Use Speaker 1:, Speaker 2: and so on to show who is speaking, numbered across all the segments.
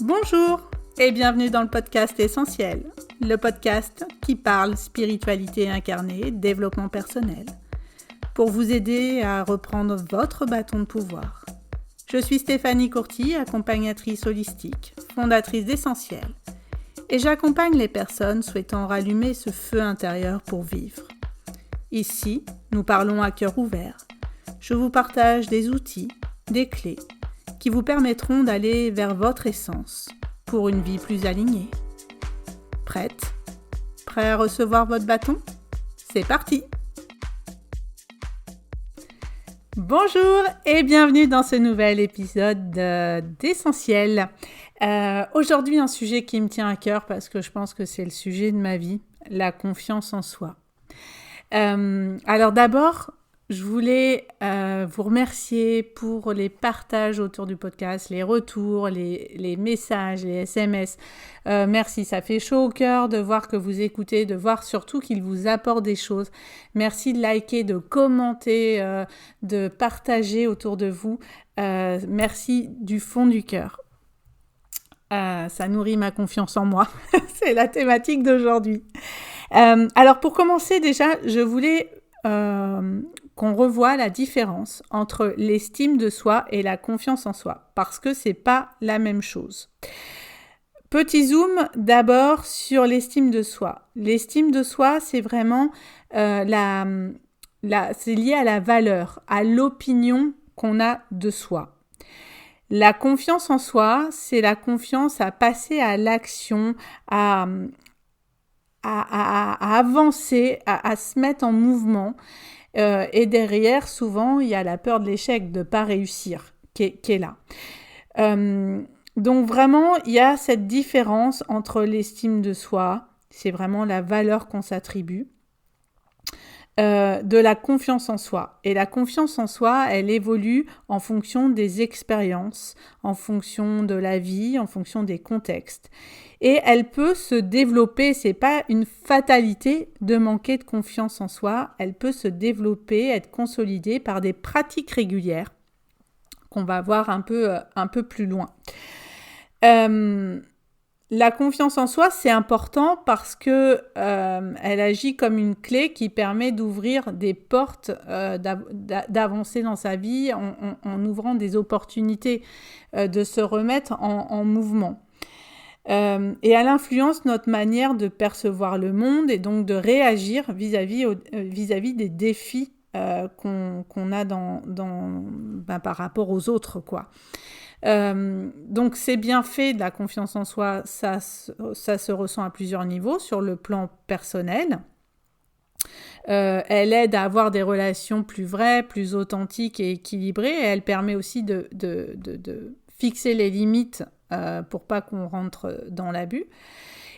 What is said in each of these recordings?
Speaker 1: Bonjour et bienvenue dans le podcast Essentiel, le podcast qui parle spiritualité incarnée, développement personnel, pour vous aider à reprendre votre bâton de pouvoir. Je suis Stéphanie Courty, accompagnatrice holistique, fondatrice d'Essentiel, et j'accompagne les personnes souhaitant rallumer ce feu intérieur pour vivre. Ici, nous parlons à cœur ouvert. Je vous partage des outils, des clés, qui vous permettront d'aller vers votre essence pour une vie plus alignée. Prête ? Prêt à recevoir votre bâton ? C'est parti ! Bonjour et bienvenue dans ce nouvel épisode d'Essentiel. Aujourd'hui, un sujet qui me tient à cœur parce que je pense que c'est le sujet de ma vie, la confiance en soi. Alors d'abord, je voulais vous remercier pour les partages autour du podcast, les retours, les messages, les SMS. Merci, ça fait chaud au cœur de voir que vous écoutez, de voir surtout qu'il vous apporte des choses. Merci de liker, de commenter, de partager autour de vous. Merci du fond du cœur. Ça nourrit ma confiance en moi. C'est la thématique d'aujourd'hui. Alors pour commencer déjà, je voulais qu'on revoie la différence entre l'estime de soi et la confiance en soi, parce que c'est pas la même chose. Petit zoom d'abord sur l'estime de soi. L'estime de soi, c'est vraiment c'est lié à la valeur, à l'opinion qu'on a de soi. La confiance en soi, c'est la confiance à passer à l'action, à avancer, à se mettre en mouvement. Et derrière, souvent, il y a la peur de l'échec, de ne pas réussir, qui est là. Donc vraiment, il y a cette différence entre l'estime de soi, c'est vraiment la valeur qu'on s'attribue, de la confiance en soi. Et la confiance en soi, elle évolue en fonction des expériences, en fonction de la vie, en fonction des contextes. Et elle peut se développer, c'est pas une fatalité de manquer de confiance en soi, elle peut se développer, être consolidée par des pratiques régulières qu'on va voir un peu plus loin. La confiance en soi, c'est important parce que elle agit comme une clé qui permet d'ouvrir des portes, d'avancer dans sa vie en ouvrant des opportunités, de se remettre en mouvement. Et elle influence notre manière de percevoir le monde et donc de réagir vis-à-vis des défis qu'on a par rapport aux autres, quoi. Donc ces bienfaits de la confiance en soi, ça se ressent à plusieurs niveaux sur le plan personnel. Elle aide à avoir des relations plus vraies, plus authentiques et équilibrées, et elle permet aussi de fixer les limites pour pas qu'on rentre dans l'abus.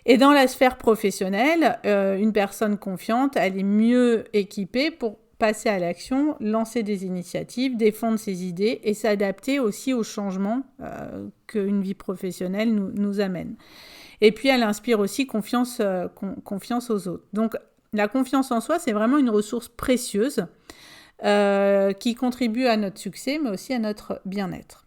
Speaker 1: Et dans la sphère professionnelle, une personne confiante, elle est mieux équipée pour passer à l'action, lancer des initiatives, défendre ses idées et s'adapter aussi aux changements qu'une vie professionnelle nous amène. Et puis elle inspire aussi confiance aux autres. Donc la confiance en soi, c'est vraiment une ressource précieuse qui contribue à notre succès, mais aussi à notre bien-être.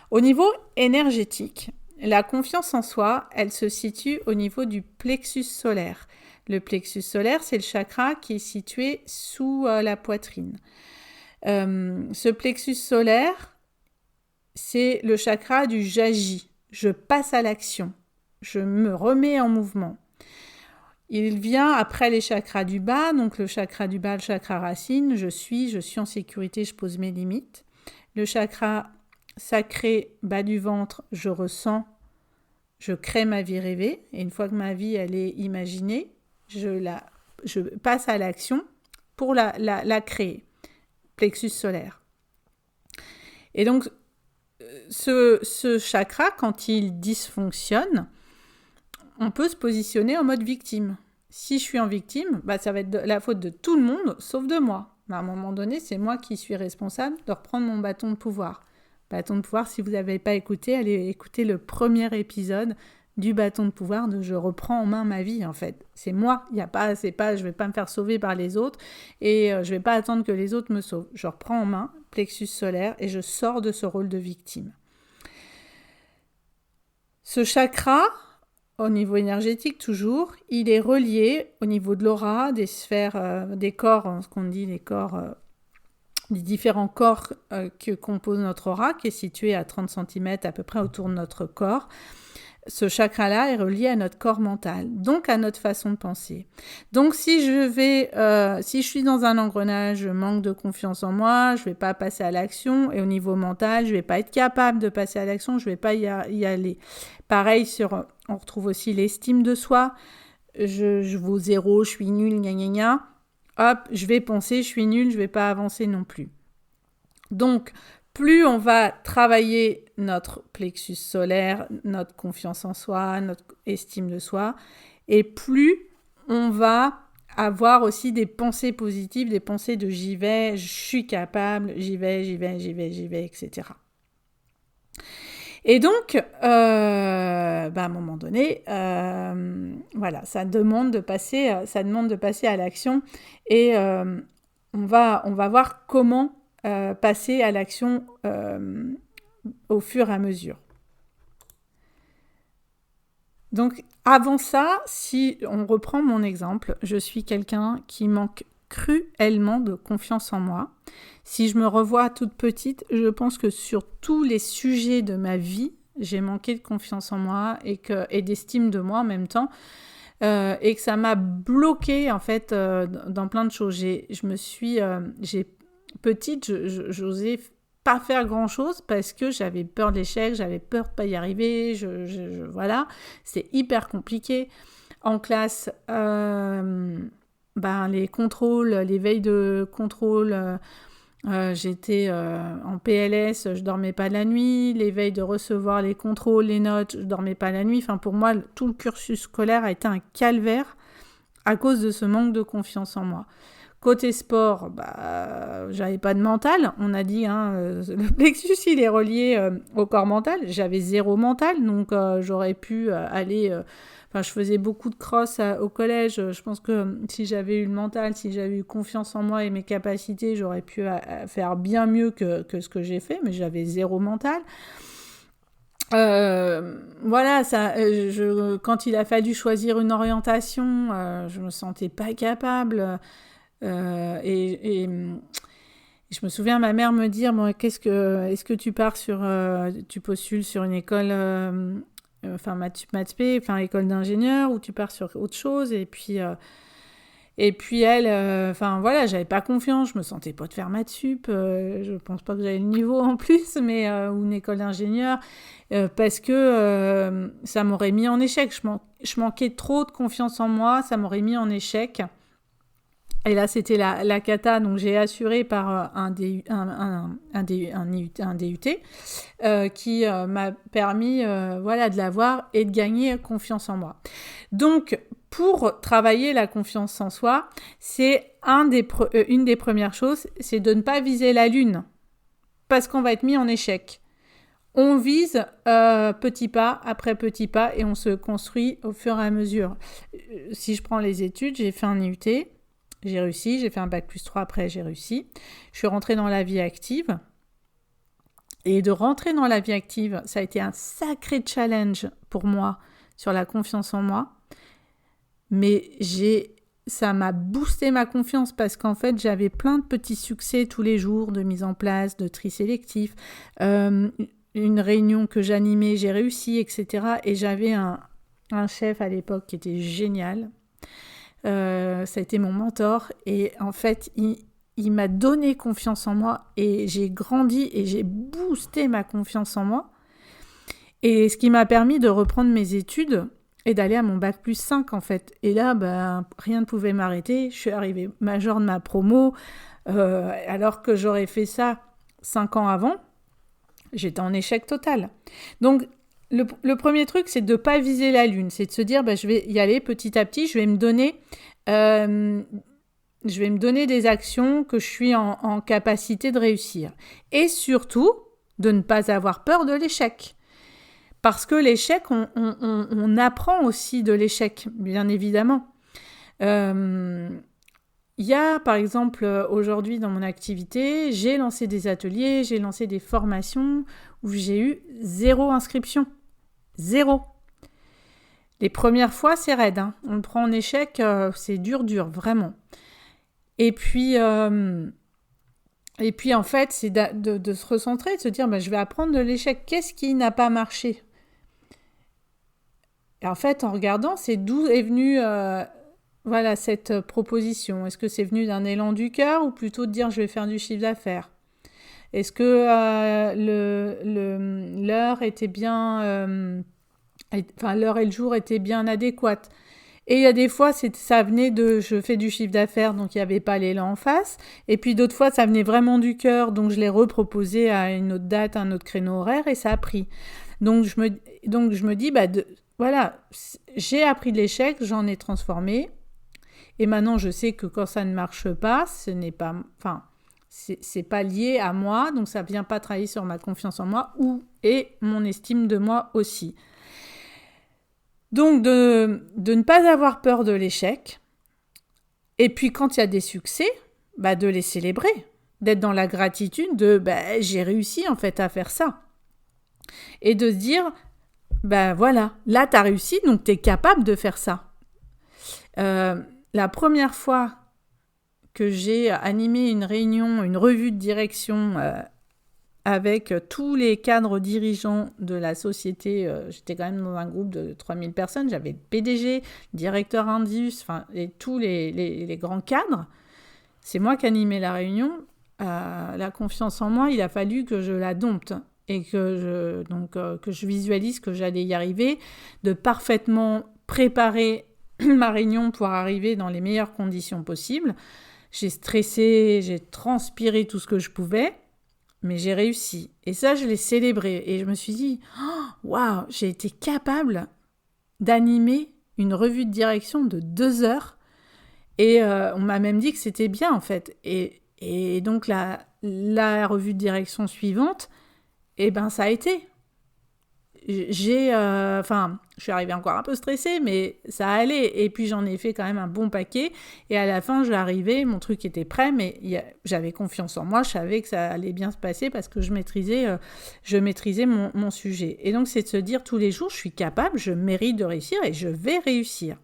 Speaker 1: Au niveau énergétique, la confiance en soi, elle se situe au niveau du plexus solaire. Le plexus solaire, c'est le chakra qui est situé sous la poitrine. Ce plexus solaire, c'est le chakra du j'agis. Je passe à l'action. Je me remets en mouvement. Il vient après les chakras du bas, donc le chakra du bas, le chakra racine. Je suis en sécurité, je pose mes limites. Le chakra sacré, bas du ventre, je ressens, je crée ma vie rêvée. Et une fois que ma vie, elle est imaginée, je passe à l'action pour la créer. Plexus solaire. Et donc, ce chakra, quand il dysfonctionne, on peut se positionner en mode victime. Si je suis en victime, ça va être la faute de tout le monde, sauf de moi. À un moment donné, c'est moi qui suis responsable de reprendre mon bâton de pouvoir. Bâton de pouvoir, si vous n'avez pas écouté, allez écouter le premier épisode du bâton de pouvoir de je reprends en main ma vie, en fait. C'est moi, je ne vais pas me faire sauver par les autres et je ne vais pas attendre que les autres me sauvent. Je reprends en main, plexus solaire, et je sors de ce rôle de victime. Ce chakra, au niveau énergétique toujours, il est relié au niveau de l'aura, des sphères, des corps, ce qu'on dit les corps, les différents corps que compose notre aura, qui est situé à 30 cm à peu près autour de notre corps. Ce chakra-là est relié à notre corps mental, donc à notre façon de penser. Donc si je suis dans un engrenage, je manque de confiance en moi, je ne vais pas passer à l'action, et au niveau mental, je ne vais pas être capable de passer à l'action, je ne vais pas y aller. Pareil, on retrouve aussi l'estime de soi, je vaux zéro, je suis nulle, gna gna gna. Hop, je vais penser, je suis nulle, je ne vais pas avancer non plus. Donc, plus on va travailler notre plexus solaire, notre confiance en soi, notre estime de soi, et plus on va avoir aussi des pensées positives, des pensées de j'y vais, je suis capable, j'y vais, etc. Et donc, à un moment donné, voilà, ça demande de passer à l'action, et on va voir comment passer à l'action au fur et à mesure. Donc, avant ça, si on reprend mon exemple, je suis quelqu'un qui manque cruellement de confiance en moi. Si je me revois toute petite, je pense que sur tous les sujets de ma vie, j'ai manqué de confiance en moi et d'estime de moi en même temps, et que ça m'a bloquée en fait dans plein de choses. Petite, j'osais pas faire grand-chose parce que j'avais peur de l'échec, j'avais peur de pas y arriver, voilà, c'est hyper compliqué. En classe, les contrôles, les veilles de contrôle, j'étais en PLS, je dormais pas la nuit, les veilles de recevoir les contrôles, les notes, je dormais pas la nuit. Enfin, pour moi, tout le cursus scolaire a été un calvaire à cause de ce manque de confiance en moi. Côté sport, j'avais pas de mental. On a dit, le plexus, il est relié au corps mental. J'avais zéro mental, donc j'aurais pu aller... je faisais beaucoup de cross au collège. Je pense que si j'avais eu le mental, si j'avais eu confiance en moi et mes capacités, j'aurais pu faire bien mieux que ce que j'ai fait, mais j'avais zéro mental. Voilà, quand il a fallu choisir une orientation, je me sentais pas capable. Et je me souviens ma mère me dire est-ce que tu postules sur une école maths P, école d'ingénieur, ou tu pars sur autre chose, et puis elle, voilà, j'avais pas confiance, je me sentais pas de faire maths sup, je pense pas que j'avais le niveau en plus, mais ou une école d'ingénieur, parce que ça m'aurait mis en échec. Je manquais trop de confiance en moi, ça m'aurait mis en échec. Et là, c'était la cata, donc j'ai assuré par un DUT qui m'a permis de l'avoir et de gagner confiance en moi. Donc, pour travailler la confiance en soi, c'est une des premières choses, c'est de ne pas viser la lune, parce qu'on va être mis en échec. On vise petit pas après petit pas, et on se construit au fur et à mesure. Si je prends les études, j'ai fait un IUT, j'ai réussi, j'ai fait un bac+3 après, j'ai réussi. Je suis rentrée dans la vie active. Et de rentrer dans la vie active, ça a été un sacré challenge pour moi sur la confiance en moi. Mais ça m'a boosté ma confiance parce qu'en fait, j'avais plein de petits succès tous les jours de mise en place, de tri sélectif. Une réunion que j'animais, j'ai réussi, etc. Et j'avais un chef à l'époque qui était génial. Ça a été mon mentor, et en fait il m'a donné confiance en moi, et j'ai grandi et j'ai boosté ma confiance en moi, et ce qui m'a permis de reprendre mes études et d'aller à mon bac+5 en fait. Et là rien ne pouvait m'arrêter, je suis arrivée majeure de ma promo, alors que j'aurais fait ça 5 ans avant, j'étais en échec total. Donc le premier truc, c'est de ne pas viser la lune. C'est de se dire, je vais y aller petit à petit, je vais me donner des actions que je suis en capacité de réussir. Et surtout, de ne pas avoir peur de l'échec. Parce que l'échec, on apprend aussi de l'échec, bien évidemment. Il y a, par exemple, aujourd'hui dans mon activité, j'ai lancé des ateliers, j'ai lancé des formations où j'ai eu 0 inscription. 0. Les premières fois, c'est raide, hein. On le prend en échec, c'est dur, vraiment. Et puis, en fait, c'est de se recentrer, de se dire, je vais apprendre de l'échec. Qu'est-ce qui n'a pas marché? Et en fait, en regardant, c'est d'où est venue cette proposition. Est-ce que c'est venu d'un élan du cœur ou plutôt de dire, je vais faire du chiffre d'affaires? Est-ce que l'heure était bien... l'heure et le jour étaient bien adéquates? Et il y a des fois, ça venait de je fais du chiffre d'affaires, donc il n'y avait pas l'élan en face. Et puis d'autres fois, ça venait vraiment du cœur, donc je l'ai reproposé à une autre date, un autre créneau horaire, et ça a pris. Donc je me dis, j'ai appris de l'échec, j'en ai transformé. Et maintenant, je sais que quand ça ne marche pas, c'est pas lié à moi, donc ça ne vient pas travailler sur ma confiance en moi et mon estime de moi aussi. Donc, de ne pas avoir peur de l'échec. Et puis, quand il y a des succès, de les célébrer. D'être dans la gratitude de j'ai réussi en fait à faire ça. Et de se dire, voilà, là, tu as réussi, donc tu es capable de faire ça. La première fois que j'ai animé une réunion, une revue de direction avec tous les cadres dirigeants de la société, j'étais quand même dans un groupe de 3000 personnes, j'avais le PDG, directeur Indus, et tous les grands cadres. C'est moi qui animais la réunion. La confiance en moi, il a fallu que je la dompte et que je visualise que j'allais y arriver, de parfaitement préparer ma réunion pour arriver dans les meilleures conditions possibles. J'ai stressé, j'ai transpiré tout ce que je pouvais. Mais j'ai réussi. Et ça, je l'ai célébré. Et je me suis dit, waouh, j'ai été capable d'animer une revue de direction de 2 heures. Et on m'a même dit que c'était bien, en fait. Et donc, la revue de direction suivante, ça a été. Je suis arrivée encore un peu stressée, mais ça allait. Et puis, j'en ai fait quand même un bon paquet. Et à la fin, je suis arrivée, mon truc était prêt, mais j'avais confiance en moi. Je savais que ça allait bien se passer parce que je maîtrisais mon sujet. Et donc, c'est de se dire tous les jours, je suis capable, je mérite de réussir et je vais réussir.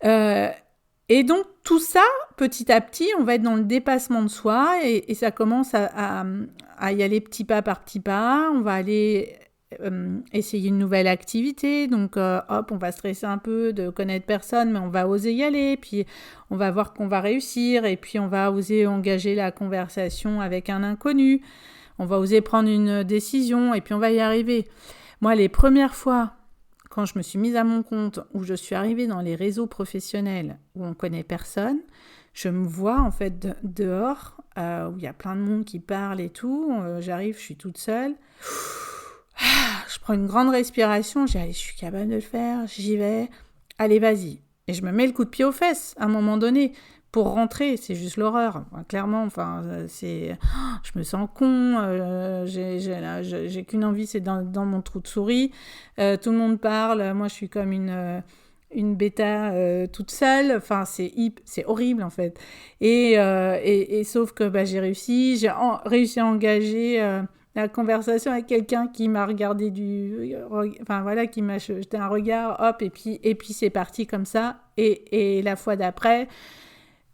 Speaker 1: Et donc, tout ça, petit à petit, on va être dans le dépassement de soi et ça commence à y aller petit pas par petit pas. On va aller essayer une nouvelle activité. Donc, on va stresser un peu de connaître personne, mais on va oser y aller. Puis, on va voir qu'on va réussir. Et puis, on va oser engager la conversation avec un inconnu. On va oser prendre une décision et puis on va y arriver. Moi, les premières fois, quand je me suis mise à mon compte, où je suis arrivée dans les réseaux professionnels où on ne connaît personne, je me vois en fait dehors, où il y a plein de monde qui parle et tout. J'arrive, je suis toute seule. Je prends une grande respiration, je suis capable de le faire, j'y vais. Allez, vas-y. Et je me mets le coup de pied aux fesses à un moment donné. Pour rentrer, c'est juste l'horreur. Clairement, je me sens con, j'ai qu'une envie, c'est dans mon trou de souris. Tout le monde parle, moi je suis comme une bêta toute seule. C'est horrible en fait. Et sauf que j'ai réussi à engager la conversation avec quelqu'un qui m'a regardé qui m'a jeté un regard, hop, et puis c'est parti comme ça. Et la fois d'après,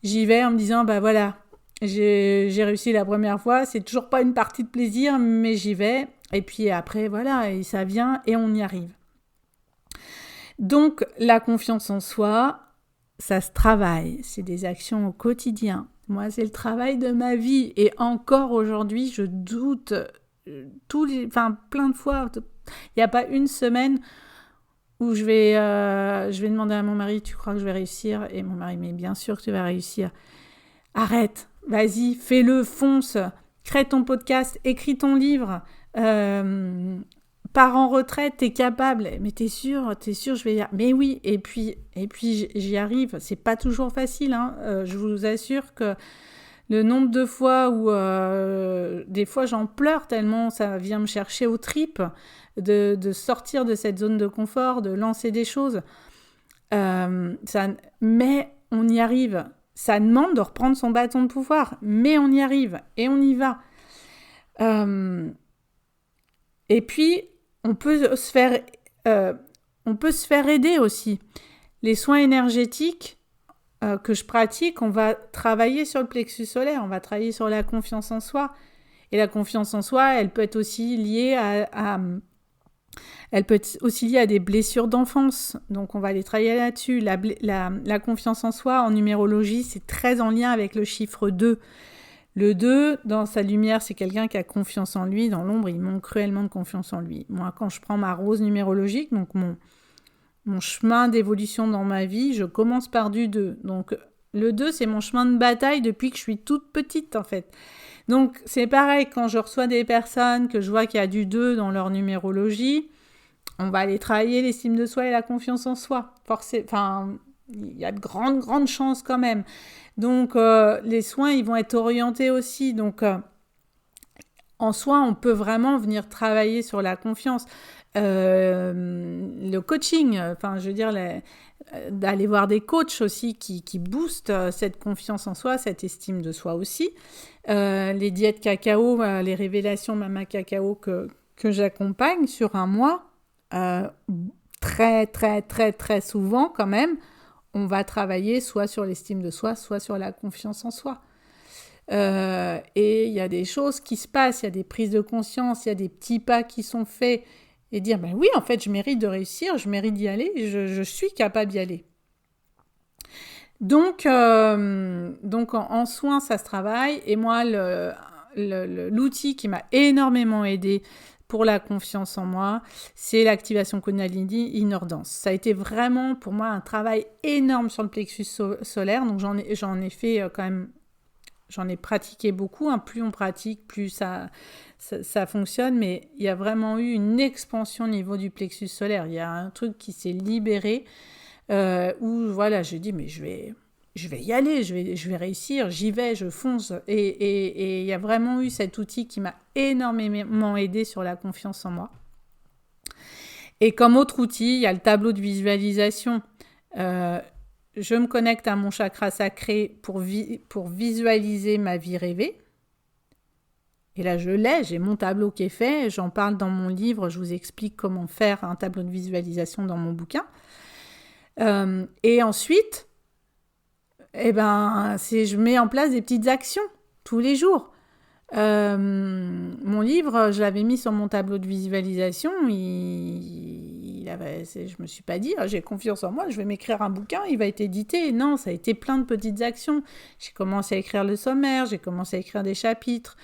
Speaker 1: j'y vais en me disant, j'ai réussi la première fois, c'est toujours pas une partie de plaisir, mais j'y vais. Et puis après, et ça vient et on y arrive. Donc, la confiance en soi, ça se travaille. C'est des actions au quotidien. Moi, c'est le travail de ma vie. Et encore aujourd'hui, je doute plein de fois. Il n'y a pas une semaine où je vais demander à mon mari, tu crois que je vais réussir? Et mon mari, mais bien sûr que tu vas réussir. Arrête, vas-y, fais-le, fonce, crée ton podcast, écris ton livre, pars en retraite, t'es capable. Mais t'es sûr, je vais y arriver. Mais oui, et puis j'y arrive. C'est pas toujours facile, hein. Je vous assure que le nombre de fois où des fois j'en pleure tellement ça vient me chercher aux tripes, de sortir de cette zone de confort, de lancer des choses. Mais on y arrive. Ça demande de reprendre son bâton de pouvoir, mais on y arrive et on y va. Et puis, on peut se faire on peut se faire aider aussi. Les soins énergétiques que je pratique, on va travailler sur le plexus solaire, on va travailler sur la confiance en soi. Et la confiance en soi, elle peut être aussi liée elle peut être aussi liée à des blessures d'enfance. Donc, on va aller travailler là-dessus. La confiance en soi, en numérologie, c'est très en lien avec le chiffre 2. Le 2, dans sa lumière, c'est quelqu'un qui a confiance en lui. Dans l'ombre, il manque cruellement de confiance en lui. Moi, quand je prends ma rose numérologique, donc mon chemin d'évolution dans ma vie, je commence par du 2. Donc, le 2, c'est mon chemin de bataille depuis que je suis toute petite, en fait. Donc, c'est pareil, quand je reçois des personnes, que je vois qu'il y a du 2 dans leur numérologie, on va aller travailler l'estime de soi et la confiance en soi. Il y a de grandes chances quand même. Donc, les soins, ils vont être orientés aussi. Donc, en soi, on peut vraiment venir travailler sur la confiance. Le coaching, d'aller voir des coachs aussi qui boostent cette confiance en soi, cette estime de soi aussi. Les diètes cacao, les révélations Mama Cacao que j'accompagne sur un mois, très, très, très, très souvent quand même, on va travailler soit sur l'estime de soi, soit sur la confiance en soi. Et il y a des choses qui se passent, il y a des prises de conscience, il y a des petits pas qui sont faits, et dire, ben oui, en fait, je mérite de réussir, je mérite d'y aller, je suis capable d'y aller. Donc en soins, ça se travaille, et moi, l'outil qui m'a énormément aidé pour la confiance en moi, c'est l'activation Kundalini Inner Dance. Ça a été vraiment pour moi un travail énorme sur le plexus solaire, donc j'en ai fait quand même, j'en ai pratiqué beaucoup, hein. Plus on pratique, plus ça fonctionne, mais il y a vraiment eu une expansion au niveau du plexus solaire. Il y a un truc qui s'est libéré, où voilà, je dis mais je vais y aller, je vais réussir, j'y vais, je fonce. Et il y a vraiment eu cet outil qui m'a énormément aidé sur la confiance en moi. Et comme autre outil, il y a le tableau de visualisation. Je me connecte à mon chakra sacré pour visualiser ma vie rêvée. Et là, j'ai mon tableau qui est fait, j'en parle dans mon livre, je vous explique comment faire un tableau de visualisation dans mon bouquin. Et ensuite, je mets en place des petites actions tous les jours. Mon livre, je l'avais mis sur mon tableau de visualisation. Je me suis pas dit, j'ai confiance en moi, je vais m'écrire un bouquin, il va être édité. Non, ça a été plein de petites actions. J'ai commencé à écrire le sommaire, j'ai commencé à écrire des chapitres.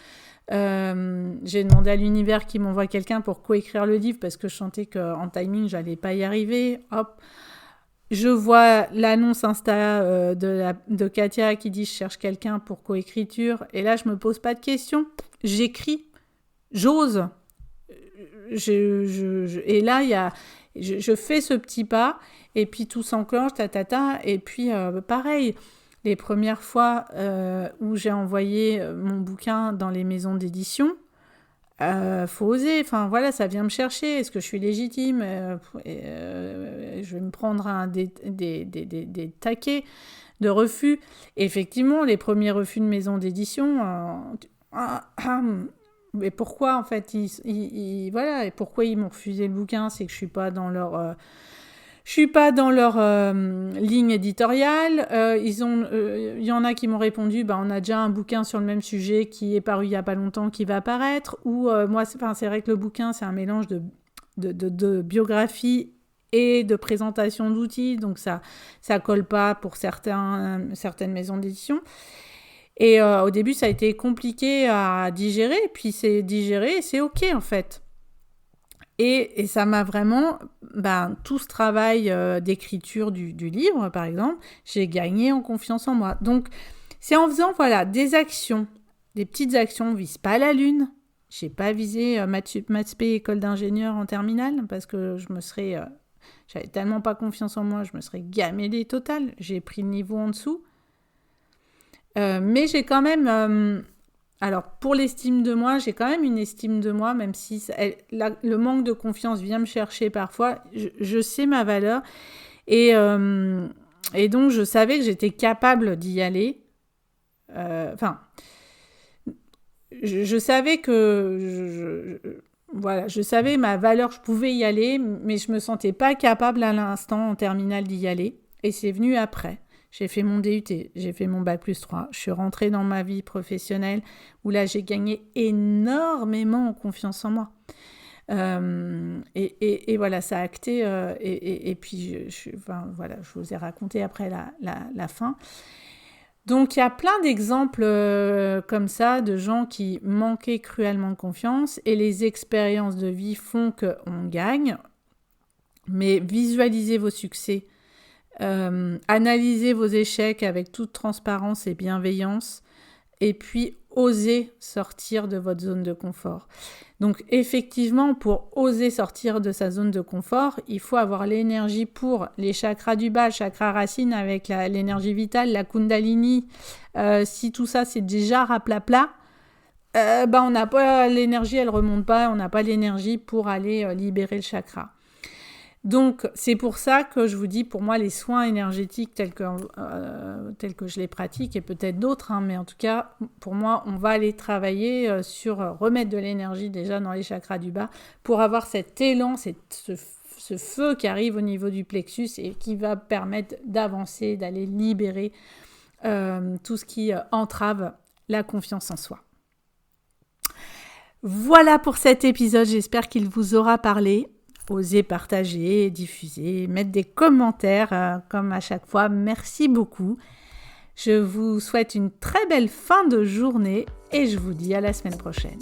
Speaker 1: J'ai demandé à l'univers qu'il m'envoie quelqu'un pour coécrire le livre parce que je sentais qu'en timing, j'allais pas y arriver. Hop. Je vois l'annonce Insta de Katia qui dit « Je cherche quelqu'un pour coécriture ». Et là, je me pose pas de questions. J'écris. J'ose. Et là, je fais ce petit pas. Et puis, tout s'enclenche, Et puis, pareil, les premières fois où j'ai envoyé mon bouquin dans les maisons d'édition, faut oser, enfin voilà, ça vient me chercher, est-ce que je suis légitime, je vais me prendre des taquets de refus. Et effectivement, les premiers refus de maison d'édition, mais pourquoi en fait voilà, et pourquoi ils m'ont refusé le bouquin, c'est que je suis pas dans leur ligne éditoriale. Il y en a qui m'ont répondu, on a déjà un bouquin sur le même sujet qui est paru il n'y a pas longtemps, qui va apparaître. Ou moi, c'est vrai que le bouquin, c'est un mélange de biographie et de présentation d'outils, donc ça colle pas pour certaines maisons d'édition. Et au début, ça a été compliqué à digérer, puis c'est digéré et c'est OK en fait. Et ça m'a vraiment, tout ce travail d'écriture du livre, par exemple, j'ai gagné en confiance en moi. Donc, c'est en faisant, des actions, des petites actions. On ne vise pas la lune. Je n'ai pas visé Maths P, école d'ingénieur en terminale, parce que j'avais tellement pas confiance en moi, je me serais gamellée totale. J'ai pris le niveau en dessous. Mais j'ai quand même... alors, pour l'estime de moi, j'ai quand même une estime de moi, même si le manque de confiance vient me chercher parfois. Je sais ma valeur. Et donc, je savais que j'étais capable d'y aller. Je savais que voilà, je savais ma valeur, je pouvais y aller, mais je me sentais pas capable à l'instant en terminale d'y aller. Et c'est venu après. J'ai fait mon DUT, j'ai fait mon bac+3. Je suis rentrée dans ma vie professionnelle où là, j'ai gagné énormément en confiance en moi. Et voilà, ça a acté. Et puis, voilà, je vous ai raconté après la fin. Donc, il y a plein d'exemples comme ça de gens qui manquaient cruellement de confiance et les expériences de vie font qu'on gagne. Mais visualisez vos succès, analysez vos échecs avec toute transparence et bienveillance et puis osez sortir de votre zone de confort. Donc effectivement, pour oser sortir de sa zone de confort, il faut avoir l'énergie pour les chakras du bas, le chakra racine avec l'énergie vitale, la kundalini. Si tout ça c'est déjà raplapla, on n'a pas l'énergie, elle remonte pas, on n'a pas l'énergie pour aller libérer le chakra. Donc, c'est pour ça que je vous dis, pour moi, les soins énergétiques tels que je les pratique, et peut-être d'autres, mais en tout cas, pour moi, on va aller travailler sur remettre de l'énergie déjà dans les chakras du bas pour avoir cet élan, ce feu qui arrive au niveau du plexus et qui va permettre d'avancer, d'aller libérer tout ce qui entrave la confiance en soi. Voilà pour cet épisode, j'espère qu'il vous aura parlé. Osez partager, diffuser, mettre des commentaires comme à chaque fois. Merci beaucoup. Je vous souhaite une très belle fin de journée et je vous dis à la semaine prochaine.